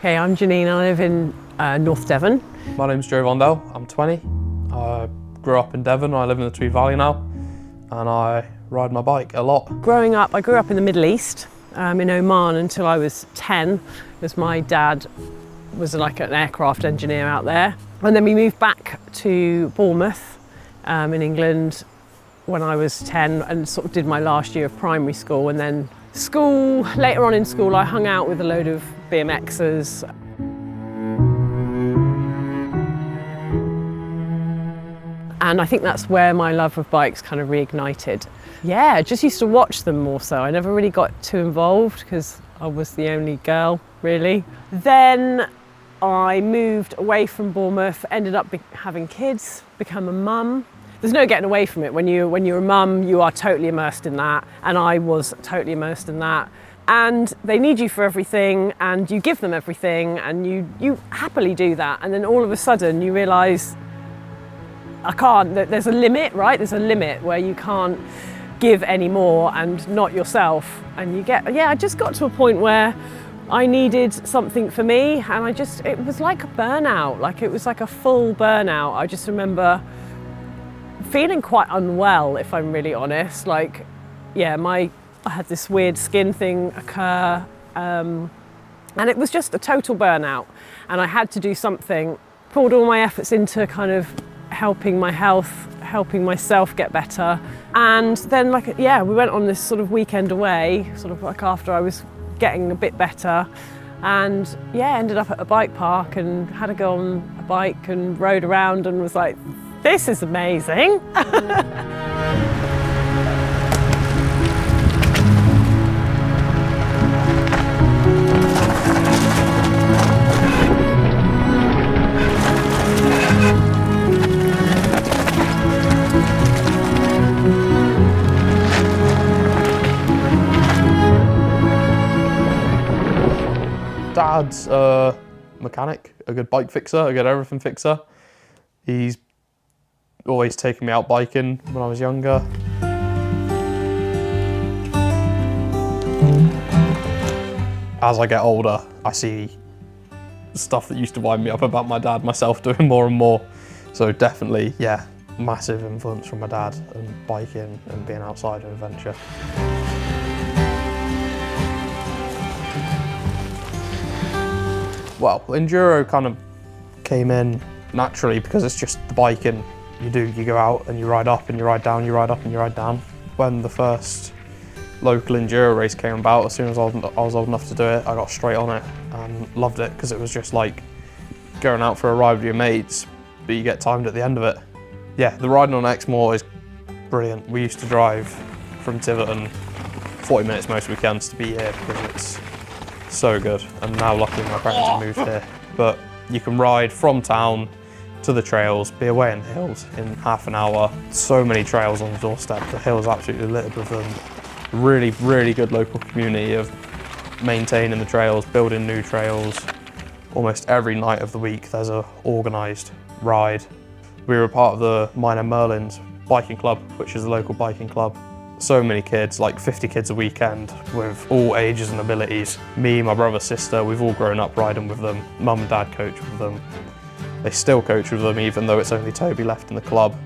Okay, I'm Janine, I live in North Devon. My name's Varndell, I'm 20. I grew up in Devon, I live in the Tweed Valley now, and I ride my bike a lot. Growing up, I grew up in the Middle East, in Oman until I was 10, because my dad was like an aircraft engineer out there. And then we moved back to Bournemouth in England when I was 10 and sort of did my last year of primary school. And then later on in school, I hung out with a load of BMXers. And I think that's where my love of bikes kind of reignited. Yeah, I just used to watch them more so. I never really got too involved because I was the only girl, really. Then I moved away from Bournemouth, ended up having kids, become a mum. There's no getting away from it. When you're a mum, you are totally immersed in that. And I was totally immersed in that. And they need you for everything, and you give them everything, and you happily do that. And then all of a sudden you realise, I can't, there's a limit, right? There's a limit where you can't give any more and not yourself. And I just got to a point where I needed something for me, and it was like a burnout, like it was like a full burnout. I just remember feeling quite unwell, if I'm really honest. Like, yeah, I had this weird skin thing occur, and it was just a total burnout. And I had to do something, poured all my efforts into kind of helping my health, helping myself get better. And then we went on this sort of weekend away, sort of like after I was getting a bit better, and ended up at a bike park and had to go on a bike and rode around and was like, this is amazing. Dad's a mechanic, a good bike fixer, a good everything fixer. He's always taken me out biking when I was younger. As I get older, I see stuff that used to wind me up about my dad myself doing more and more. So definitely, yeah, massive influence from my dad and biking and being outside and adventure. Well, enduro kind of came in naturally because it's just the biking. You go out and you ride up and you ride down, you ride up and you ride down. When the first local enduro race came about, as soon as I was old enough to do it, I got straight on it and loved it because it was just like going out for a ride with your mates, but you get timed at the end of it. Yeah, the riding on Exmoor is brilliant. We used to drive from Tiverton 40 minutes most weekends to be here because it's so good. And now luckily my parents have moved here. But you can ride from town to the trails, be away in the hills in half an hour. So many trails on the doorstep. The hill's absolutely littered with them. Really, really good local community of maintaining the trails, building new trails. Almost every night of the week there's a organised ride. We were part of the Minor Merlins biking club, which is a local biking club. So many kids, like 50 kids a weekend with all ages and abilities. Me, my brother, sister, we've all grown up riding with them. Mum and dad coach with them. They still coach with them even though it's only Toby left in the club.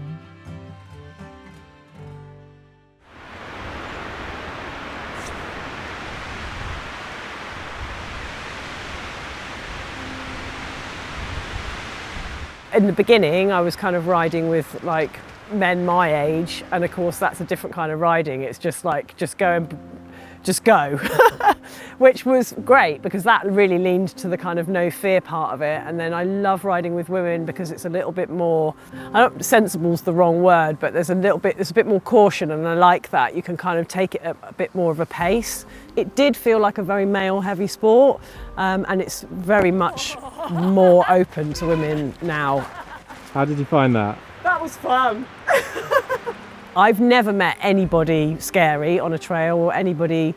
In the beginning, I was kind of riding with like men my age, and of course that's a different kind of riding. It's just like, just go, which was great because that really leaned to the kind of no fear part of it. And then I love riding with women because it's a little bit more, sensible's the wrong word, but there's a bit more caution, and I like that. You can kind of take it at a bit more of a pace. It did feel like a very male heavy sport, and it's very much more open to women now. How did you find that? That was fun. I've never met anybody scary on a trail, or anybody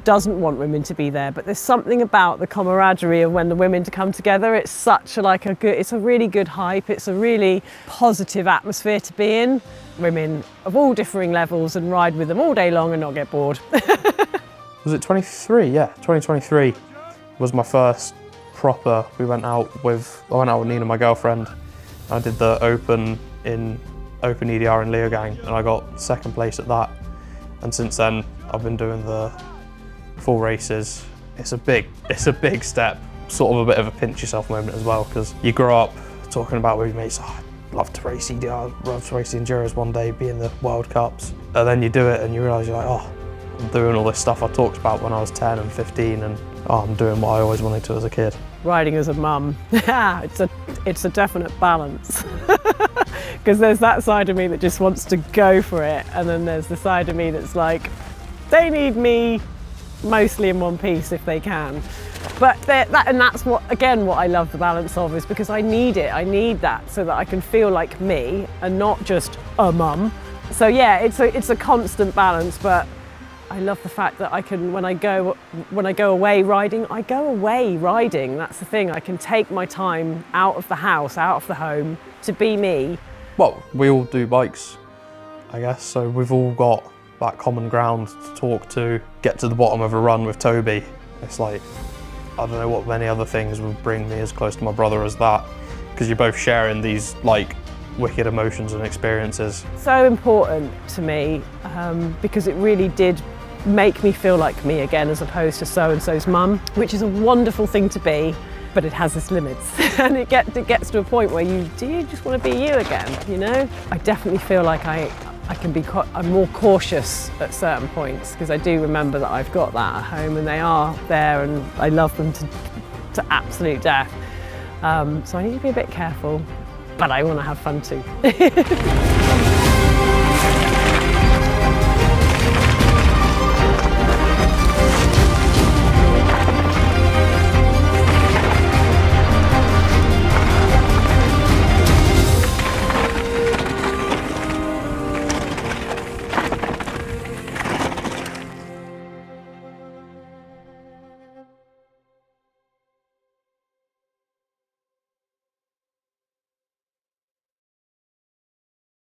doesn't want women to be there, but there's something about the camaraderie of when the women come together. It's such it's a really good hype. It's a really positive atmosphere to be in. Women of all differing levels, and ride with them all day long and not get bored. Was it 23? Yeah, 2023 was my first proper. I went out with Nina, my girlfriend. I did the Open EDR in Leogang, and I got second place at that. And since then, I've been doing the full races. It's a big step. Sort of a bit of a pinch yourself moment as well, because you grow up talking about with your mates, oh, I'd love to race EDR, love to race the Enduros one day, be in the World Cups. And then you do it and you realise you're like, oh, I'm doing all this stuff I talked about when I was 10 and 15, and oh, I'm doing what I always wanted to as a kid. Riding as a mum, it's a definite balance. Because there's that side of me that just wants to go for it, and then there's the side of me that's like, they need me mostly in one piece if they can. But that's what I love the balance of, is because I need it. I need that so that I can feel like me and not just a mum. So yeah, it's a constant balance, but I love the fact that I can, when I go away riding, I go away riding. That's the thing. I can take my time out of the house, out of the home, to be me. Well, we all do bikes, I guess, so we've all got that common ground to talk to, get to the bottom of a run with Toby. It's like, I don't know what many other things would bring me as close to my brother as that, because you're both sharing these like wicked emotions and experiences. So important to me, because it really did make me feel like me again, as opposed to so-and-so's mum, which is a wonderful thing to be, but it has its limits. And it gets to a point where you just want to be you again, you know? I definitely feel like I'm more cautious at certain points, because I do remember that I've got that at home and they are there and I love them to absolute death. So I need to be a bit careful, but I want to have fun too.